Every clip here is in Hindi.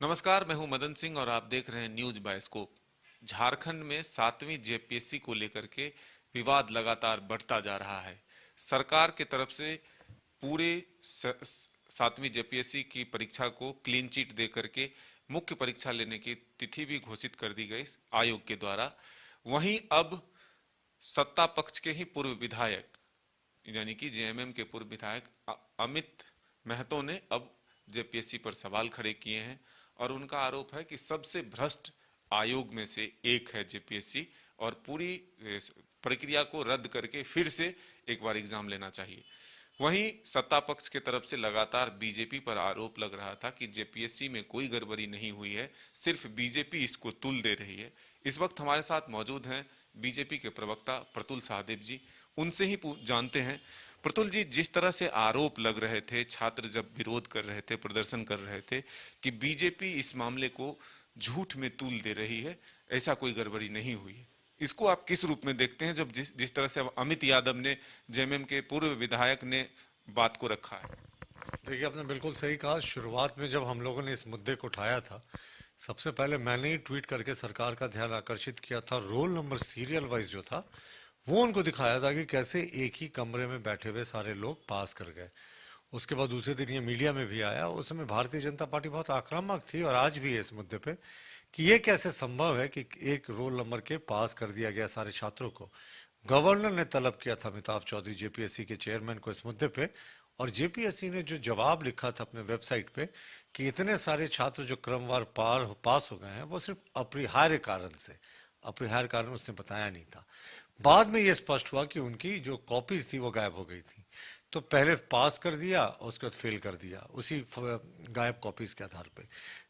नमस्कार, मैं हूं मदन सिंह और आप देख रहे हैं न्यूज बायस्कोप। झारखंड में 7वीं जेपीएससी को लेकर के विवाद लगातार बढ़ता जा रहा है। सरकार की तरफ से पूरे 7वीं जेपीएससी की परीक्षा को क्लीन चिट दे करके मुख्य परीक्षा लेने की तिथि भी घोषित कर दी गई आयोग के द्वारा। वहीं अब सत्ता पक्ष के ही पूर्व विधायक यानी कि जेएमएम के पूर्व विधायक अमित महतो ने अब जेपीएससी पर सवाल खड़े किए हैं और उनका आरोप है कि सबसे भ्रष्ट आयोग में से एक है जेपीएससी और पूरी प्रक्रिया को रद्द करके फिर से एक बार एग्जाम लेना चाहिए। वहीं सत्ता पक्ष के तरफ से लगातार बीजेपी पर आरोप लग रहा था कि जेपीएससी में कोई गड़बड़ी नहीं हुई है, सिर्फ बीजेपी इसको तुल दे रही है। इस वक्त हमारे साथ मौजूद हैं बीजेपी के प्रवक्ता प्रतुल सहदेव जी। उनसे ही जानते हैं। प्रतुल जी, जिस तरह से आरोप लग रहे थे, छात्र जब विरोध कर रहे थे, प्रदर्शन कर रहे थे कि बीजेपी इस मामले को झूठ में तूल दे रही है, ऐसा कोई गड़बड़ी नहीं हुई है, इसको आप किस रूप में देखते हैं जब जिस तरह से अब अमित यादव ने, जेएमएम के पूर्व विधायक ने बात को रखा है? देखिए, आपने बिल्कुल सही कहा। शुरुआत में जब हम लोगों ने इस मुद्दे को उठाया था, सबसे पहले मैंने ही ट्वीट करके सरकार का ध्यान आकर्षित किया था। रोल नंबर सीरियल वाइज जो था वो उनको दिखाया था कि कैसे एक ही कमरे में बैठे हुए सारे लोग पास कर गए। उसके बाद दूसरे दिन ये मीडिया में भी आया। उस समय भारतीय जनता पार्टी बहुत आक्रामक थी और आज भी है इस मुद्दे पे कि ये कैसे संभव है कि एक रोल नंबर के पास कर दिया गया सारे छात्रों को। गवर्नर ने तलब किया था अमिताभ चौधरी जेपीएससी के चेयरमैन को इस मुद्दे पे, और जेपीएससी ने जो जवाब लिखा था अपने वेबसाइट पे कि इतने सारे छात्र जो क्रमवार पास हो गए हैं वो सिर्फ अपरिहार्य कारण से, अपरिहार्य कारण उसने बताया नहीं था। बाद में ये स्पष्ट हुआ कि उनकी जो कॉपीज थी वो गायब हो गई थी। तो पहले पास कर दिया और उसके बाद फेल कर दिया उसी गायब कॉपीज के आधार पे।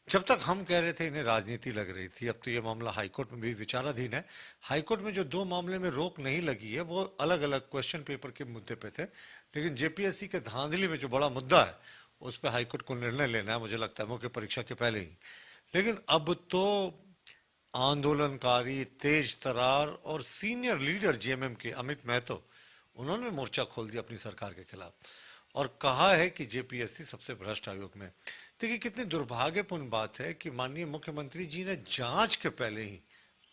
जब तक हम कह रहे थे इन्हें राजनीति लग रही थी, अब तो ये मामला हाईकोर्ट में भी विचाराधीन है। हाईकोर्ट में जो दो मामले में रोक नहीं लगी है वो अलग अलग क्वेश्चन पेपर के मुद्दे पे थे, लेकिन जेपीएससी के धांधली में जो बड़ा मुद्दा है उस पर हाईकोर्ट को निर्णय लेना है, मुझे लगता है मुख्य परीक्षा के पहले ही। लेकिन अब तो आंदोलनकारी, तेज तरार और सीनियर लीडर जेएमएम के अमित महतो, उन्होंने मोर्चा खोल दिया अपनी सरकार के खिलाफ और कहा है कि जेपीएससी सबसे भ्रष्ट आयोग में। देखिए, कितनी दुर्भाग्यपूर्ण बात है कि माननीय मुख्यमंत्री जी ने जांच के पहले ही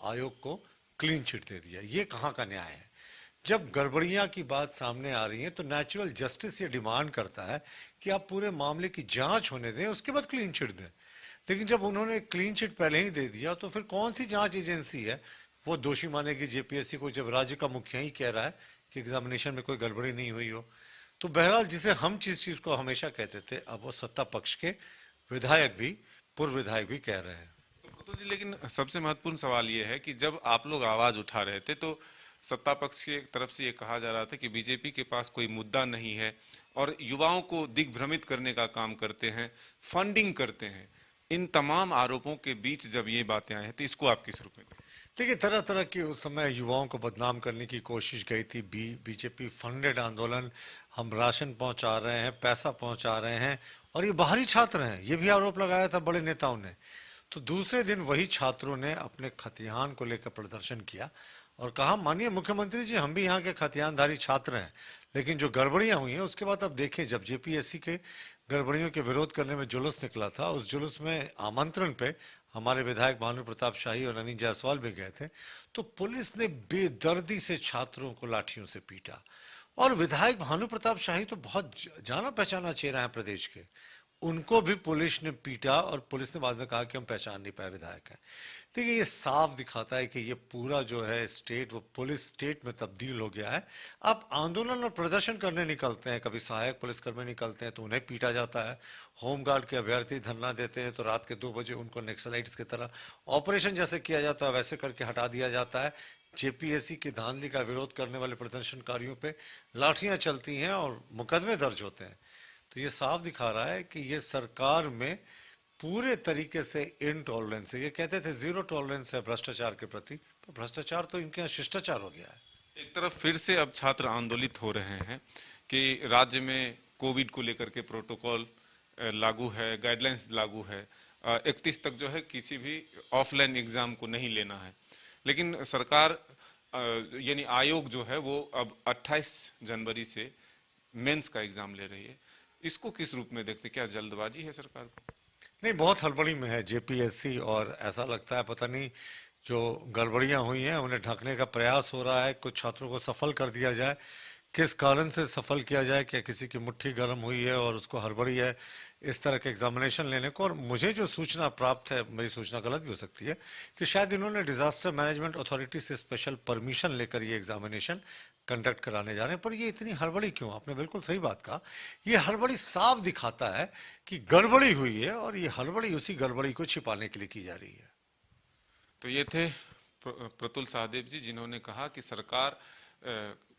आयोग को क्लीन चिट दे दिया। ये कहाँ का न्याय है? जब गड़बड़ियां की बात सामने आ रही है तो नेचुरल जस्टिस ये डिमांड करता है कि आप पूरे मामले की जांच होने दें, उसके बाद क्लीन चिट दें। लेकिन जब उन्होंने क्लीन चिट पहले ही दे दिया तो फिर कौन सी जांच एजेंसी है वो दोषी मानेगी जेपीएससी को, जब राज्य का मुखिया ही कह रहा है कि एग्जामिनेशन में कोई गड़बड़ी नहीं हुई हो? तो बहरहाल जिसे हम जिस चीज को हमेशा कहते थे, अब वो सत्ता पक्ष के विधायक भी, पूर्व विधायक भी कह रहे हैं। तो प्रतुल जी, लेकिन सबसे महत्वपूर्ण सवाल ये है कि जब आप लोग आवाज उठा रहे थे तो सत्ता पक्ष की तरफ से ये कहा जा रहा था कि बीजेपी के पास कोई मुद्दा नहीं है और युवाओं को दिग्भ्रमित करने का काम करते हैं, फंडिंग करते हैं। इन तमाम आरोपों के बीच जब ये बातें आई हैं तो इसको आप किस रूप में? देखिए, तरह तरह की उस समय युवाओं को बदनाम करने की कोशिश गई थी। बीजेपी फंडेड आंदोलन, हम राशन पहुंचा रहे हैं, पैसा पहुंचा रहे हैं, और ये बाहरी छात्र हैं, ये भी आरोप लगाया था बड़े नेताओं ने। तो दूसरे दिन वही छात्रों ने अपने खतियान को लेकर प्रदर्शन किया और कहा, माननीय मुख्यमंत्री जी, हम भी यहाँ के खतियानधारी छात्र हैं, लेकिन जो गड़बड़ियां हुई हैं उसके बाद अब देखें। जब जेपीएससी के गड़बड़ियों के विरोध करने में जुलूस निकला था, उस जुलूस में आमंत्रण पे हमारे विधायक भानु प्रताप शाही और अनिल जायसवाल भी गए थे, तो पुलिस ने बेदर्दी से छात्रों को लाठियों से पीटा। और विधायक भानु प्रताप शाही तो बहुत जाना पहचाना चेहरा है प्रदेश के, उनको भी पुलिस ने पीटा और पुलिस ने बाद में कहा कि हम पहचान नहीं पाए विधायक हैं। देखिए, ये साफ दिखाता है कि ये पूरा जो है स्टेट, वो पुलिस स्टेट में तब्दील हो गया है। अब आंदोलन और प्रदर्शन करने निकलते हैं, कभी सहायक पुलिसकर्मी निकलते हैं तो उन्हें पीटा जाता है। होमगार्ड के अभ्यर्थी धरना देते हैं तो रात के 2 बजे उनको नक्सलाइट्स की तरह ऑपरेशन जैसे किया जाता है वैसे करके हटा दिया जाता है। जेपीएससी की धांधली का विरोध करने वाले प्रदर्शनकारियों पे लाठियां चलती हैं और मुकदमे दर्ज होते हैं। तो ये साफ दिखा रहा है कि ये सरकार में पूरे तरीके से इनटॉलरेंस है। ये कहते थे जीरो टॉलरेंस है भ्रष्टाचार के प्रति, पर भ्रष्टाचार तो इनके यहाँ शिष्टाचार हो गया है। एक तरफ फिर से अब छात्र आंदोलित हो रहे हैं कि राज्य में कोविड को लेकर के प्रोटोकॉल लागू है, गाइडलाइंस लागू है, 31 तक जो है किसी भी ऑफलाइन एग्जाम को नहीं लेना है। लेकिन सरकार यानी आयोग जो है वो अब 28 जनवरी से मेंस का एग्जाम ले रही है। इसको किस रूप में देखते, क्या जल्दबाजी है सरकार को? नहीं, बहुत हड़बड़ी में है जेपीएससी, और ऐसा लगता है पता नहीं जो गड़बड़ियां हुई हैं उन्हें ढकने का प्रयास हो रहा है, कुछ छात्रों को सफल कर दिया जाए। किस कारण से सफल किया जाए, क्या किसी की मुट्ठी गर्म हुई है और उसको हड़बड़ी है इस तरह के एग्जामिनेशन लेने को? और मुझे जो सूचना प्राप्त है, मेरी सूचना गलत भी हो सकती है, कि शायद इन्होंने डिजास्टर मैनेजमेंट अथॉरिटी से स्पेशल परमिशन लेकर ये एग्जामिनेशन कंडक्ट कराने जा रहे हैं। पर ये इतनी हड़बड़ी क्यों? आपने बिल्कुल सही बात कहा, ये हड़बड़ी साफ दिखाता है कि गड़बड़ी हुई है, और ये हड़बड़ी उसी गड़बड़ी को छिपाने के लिए की जा रही है। तो ये थे प्रतुल सहदेव जी, जिन्होंने कहा कि सरकार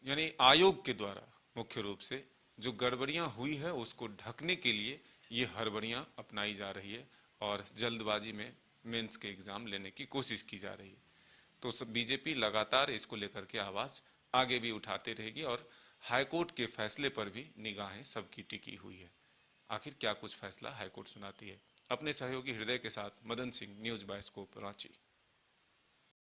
यानी आयोग के द्वारा मुख्य रूप से जो गड़बड़ियां हुई है उसको ढकने के लिए ये हड़बड़ियां अपनाई जा रही है और जल्दबाजी में मेंस के एग्जाम लेने की कोशिश की जा रही है। तो बीजेपी लगातार इसको लेकर के आवाज आगे भी उठाते रहेगी और हाईकोर्ट के फैसले पर भी निगाहें सबकी टिकी हुई है। आखिर क्या कुछ फैसला हाईकोर्ट सुनाती है। अपने सहयोगी हृदय के साथ Madan Singh, news by scope, Ranchi.